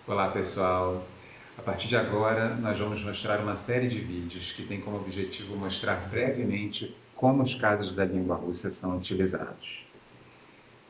Olá pessoal, a partir de agora nós vamos mostrar uma série de vídeos que tem como objetivo mostrar brevemente como os casos da língua russa são utilizados.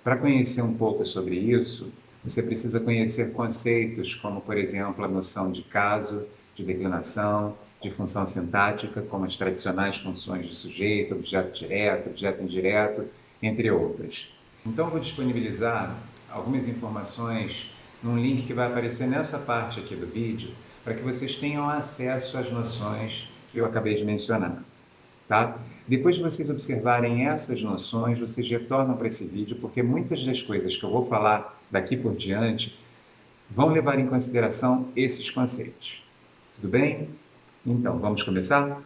Para conhecer um pouco sobre isso, você precisa conhecer conceitos como, por exemplo, a noção de caso, de declinação, de função sintática, como as tradicionais funções de sujeito, objeto direto, objeto indireto, entre outras. Então, eu vou disponibilizar algumas informações num link que vai aparecer nessa parte aqui do vídeo, para que vocês tenham acesso às noções que eu acabei de mencionar. Tá? Depois de vocês observarem essas noções, vocês retornam para esse vídeo, porque muitas das coisas que eu vou falar daqui por diante vão levar em consideração esses conceitos. Tudo bem? Então, vamos começar?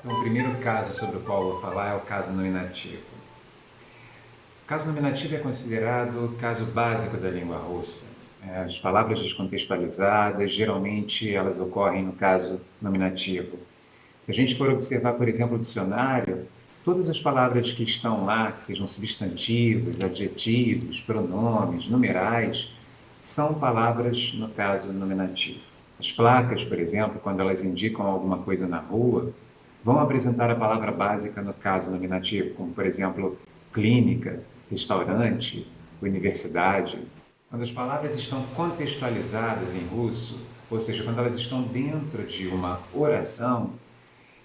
Então, o primeiro caso sobre o qual eu vou falar é o caso nominativo. O caso nominativo é considerado o caso básico da língua russa. As palavras descontextualizadas, geralmente elas ocorrem no caso nominativo. Se a gente for observar, por exemplo, o dicionário, todas as palavras que estão lá, que sejam substantivos, adjetivos, pronomes, numerais, são palavras no caso nominativo. As placas, por exemplo, quando elas indicam alguma coisa na rua, vão apresentar a palavra básica no caso nominativo, como, por exemplo, clínica, restaurante, universidade. Quando as palavras estão contextualizadas em russo, ou seja, quando elas estão dentro de uma oração,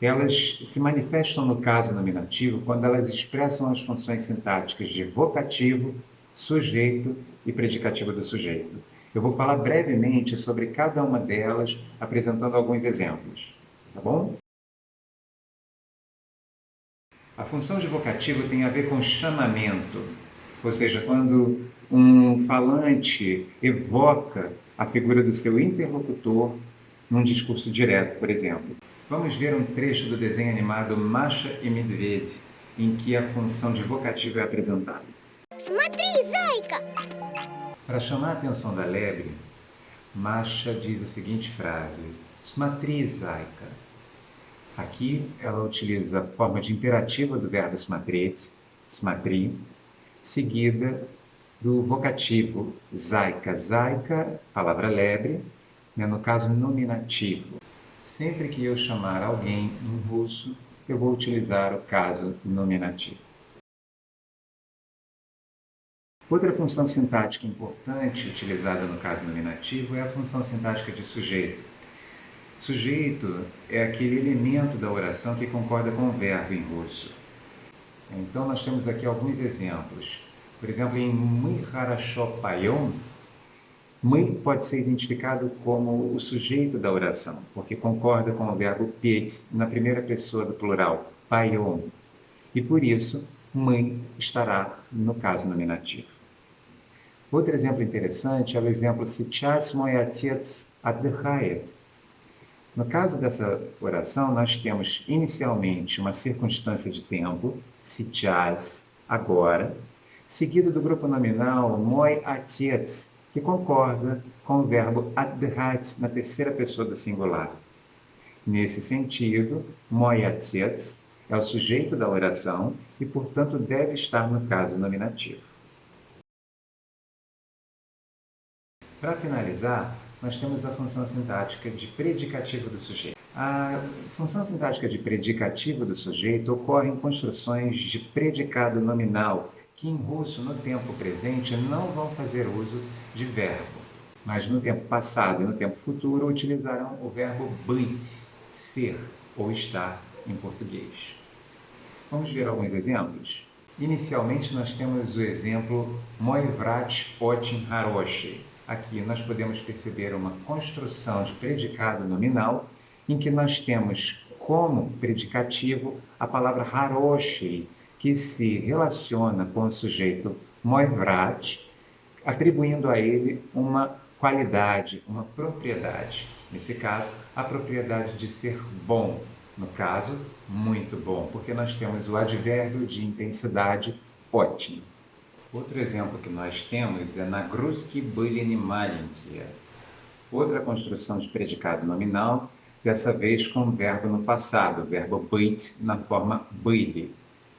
elas se manifestam no caso nominativo quando elas expressam as funções sintáticas de vocativo, sujeito e predicativo do sujeito. Eu vou falar brevemente sobre cada uma delas, apresentando alguns exemplos, tá bom? A função de vocativo tem a ver com chamamento, ou seja, quando um falante evoca a figura do seu interlocutor num discurso direto, por exemplo. Vamos ver um trecho do desenho animado Masha e Medved, em que a função de vocativo é apresentada. Смотри, зайка! Para chamar a atenção da lebre, Masha diz a seguinte frase: Smatri, zayka. Aqui ela utiliza a forma de imperativa do verbo smatri, seguida do vocativo zayka. Zayka, palavra lebre, no caso nominativo. Sempre que eu chamar alguém em russo, eu vou utilizar o caso nominativo. Outra função sintática importante utilizada no caso nominativo é a função sintática de sujeito. Sujeito é aquele elemento da oração que concorda com o verbo em russo. Então, nós temos aqui alguns exemplos. Por exemplo, em "Мы хорошо поем", "мы" pode ser identificado como o sujeito da oração, porque concorda com o verbo петь na primeira pessoa do plural, поем. E por isso, "мы" estará no caso nominativo. Outro exemplo interessante é o exemplo "Сейчас мой отец отдыхает". No caso dessa oração, nós temos inicialmente uma circunstância de tempo, сейчас, agora, seguido do grupo nominal mой отец, que concorda com o verbo отдыхать na terceira pessoa do singular. Nesse sentido, mой отец é o sujeito da oração e, portanto, deve estar no caso nominativo. Para finalizar, nós temos a função sintática de predicativo do sujeito. A função sintática de predicativo do sujeito ocorre em construções de predicado nominal, que em russo, no tempo presente, não vão fazer uso de verbo, mas no tempo passado e no tempo futuro utilizarão o verbo быть, ser ou estar em português. Vamos ver alguns exemplos? Inicialmente, nós temos o exemplo "Мой врач очень хороший". Aqui nós podemos perceber uma construção de predicado nominal em que nós temos como predicativo a palavra хороший, que se relaciona com o sujeito "мой врач", atribuindo a ele uma qualidade, uma propriedade. Nesse caso, a propriedade de ser bom. No caso, muito bom, porque nós temos o advérbio de intensidade ótimo. Outro exemplo que nós temos é "Nagruski были маленькие". Outra construção de predicado nominal, dessa vez com o verbo no passado, o verbo быть na forma были.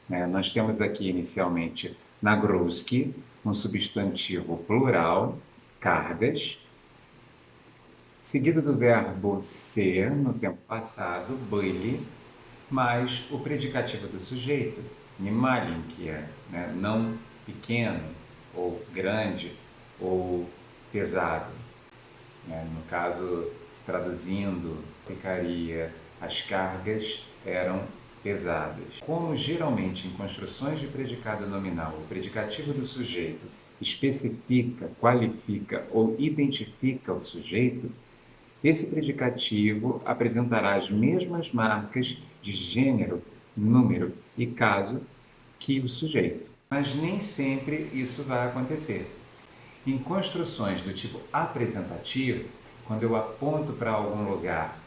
né? Nós temos aqui inicialmente nagroski, um substantivo plural, cargas, seguido do verbo ser, no tempo passado, byli, mais o predicativo do sujeito, немаленькие, né? Não pequeno, ou grande, ou pesado. Né? No caso, traduzindo, ficaria: as cargas eram pesadas. Como geralmente em construções de predicado nominal o predicativo do sujeito especifica, qualifica ou identifica o sujeito, esse predicativo apresentará as mesmas marcas de gênero, número e caso que o sujeito. Mas nem sempre isso vai acontecer. Em construções do tipo apresentativo, quando eu aponto para algum lugar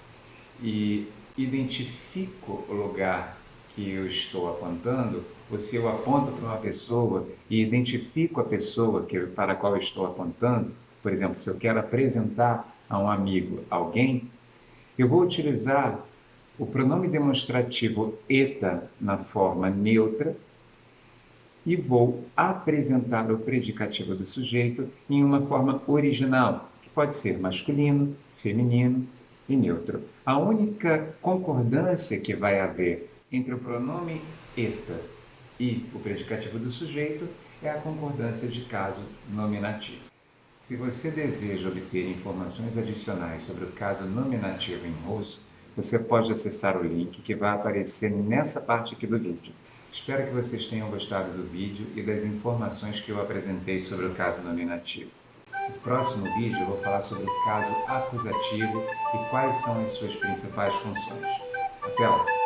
e identifico o lugar que eu estou apontando, ou se eu aponto para uma pessoa e identifico a pessoa para a qual eu estou apontando, por exemplo, se eu quero apresentar a um amigo alguém, eu vou utilizar o pronome demonstrativo eta na forma neutra e vou apresentar o predicativo do sujeito em uma forma original, que pode ser masculino, feminino e neutro. A única concordância que vai haver entre o pronome eta e o predicativo do sujeito é a concordância de caso nominativo. Se você deseja obter informações adicionais sobre o caso nominativo em russo, você pode acessar o link que vai aparecer nessa parte aqui do vídeo. Espero que vocês tenham gostado do vídeo e das informações que eu apresentei sobre o caso nominativo. No próximo vídeo eu vou falar sobre o caso acusativo e quais são as suas principais funções. Até lá!